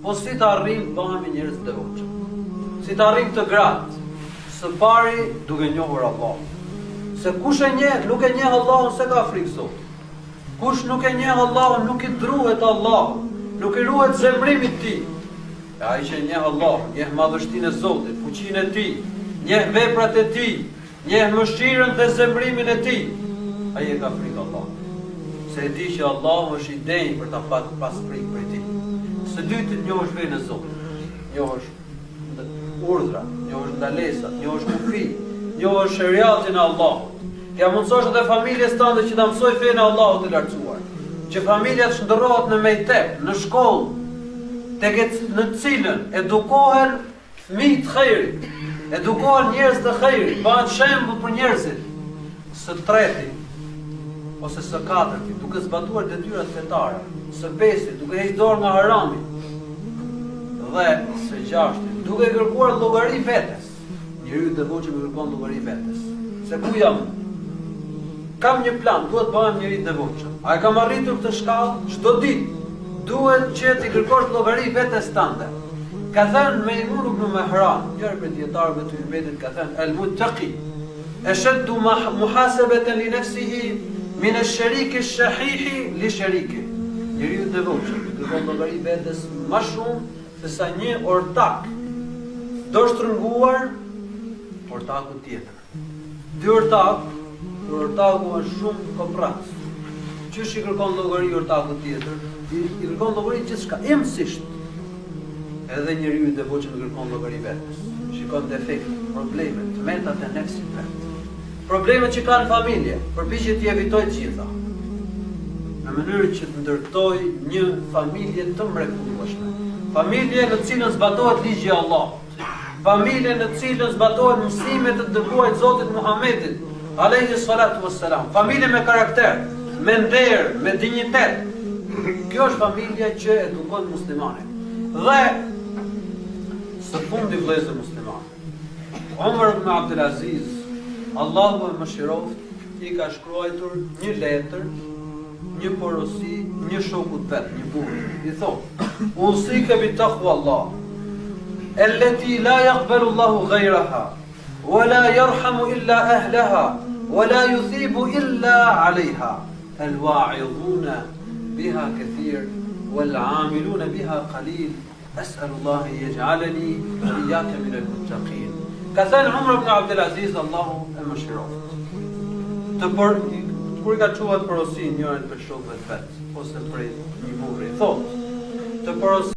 Po si të arrim bëhemi njerëz të devotshëm? Si të arrim të gratë? Së pari duke njohur Allahun. Se kush e njeh, nuk e njeh Allahun se ka frikë Zotit. Kush nuk e njeh Allahun, nuk i druhet Allahut, nuk i ruhet zemrimit tij. Ai që njeh Allahun, njeh madhështinë e Zotit, fuqinë e tij, njeh veprat e tij, njeh mëshirën dhe zemrimin e tij, ai e ka frikë Allahut. Se e di që Allahu është i denjë për ta pas frikë për tij. Së dytë, njohësh veten e Zotit, njohësh urdhra, njohësh ndalesat, njohësh kufi, njohësh shariatin e Allahut. Ja mundsosh edhe familjes tënde që ta mësoj fenë e Allahut të lartësuar. Që familja të shndërrohet në mejtep, në shkollë, në cilën edukohen fëmijë të xhairit, edukohen njerëz të xhairit, bëhen shembull për njerëzit. Së treti ose së katërti, duke zbatuar detyrat fetare, së pestit, duke hequr dorë nga harami, dhe së gjashtit, duke kërkuar llogari vetes. Njeriu i devotshëm kërkon llogari vetes. Se ku jam? Kam një plan, duhet bëhem njëri i devotshëm. A e kam arritur këtë shkallë? Çdo ditë duhet që ti kërkosh llogari vetes tënde. Ka thënë Mejmun ibn Mehran, njëri prej dietarëve të Ummetit, ka thënë el-muttaqi ashaddu muhasabatan li nafsihi min ash-sharik ash-shahih li shariki. Njeriu i devotshëm kërkon llogari vetes më shumë se sa një ortak do shtrënguar ortaku tjetër. Dy ortak, kur ortaku është shumë koprat. Qysh i kërkon llogari ortaku tjetër? I kërkon llogari gjithçka, imësisht. Edhe njeriu i devotshëm kërkon llogari vetes. Shikon defektet, problemet, tmentat e nefsit vet. Problemet që ka në familje, përpiqet t'i evitoj të gjitha. Në mënyrë që të ndërtoj një familje të mrekullueshme. Familje në cilën zbatohet ligji i Allahut. Familje në cilën zbatohen mësimet e dërguarit Zotit Muhammedit alayhi salatu wassalam. Familje me karakter, me nder, me dinjitet. Kjo është familja që edukon muslimanin. Dhe së fundi vëllezër muslimanë, Umar ibn Abdul Aziz, Allahu e mëshiroft, i ka shkruar një letër, një porosi, një shokut vet, një burr. I thotë: "Usika bi taqwa Allah, التي لا يقبل الله غيرها ولا يرحم إلا أهلها ولا يثيب إلا عليها الواعظون بها كثير والعاملون بها قليل أسأل الله أن يجعلني وإياك من المتقين." كثان عمر بن عبد العزيز الله المشروف kur ka quhet porosin njërin për shokëve të vet ose për një burri, thotë të porosin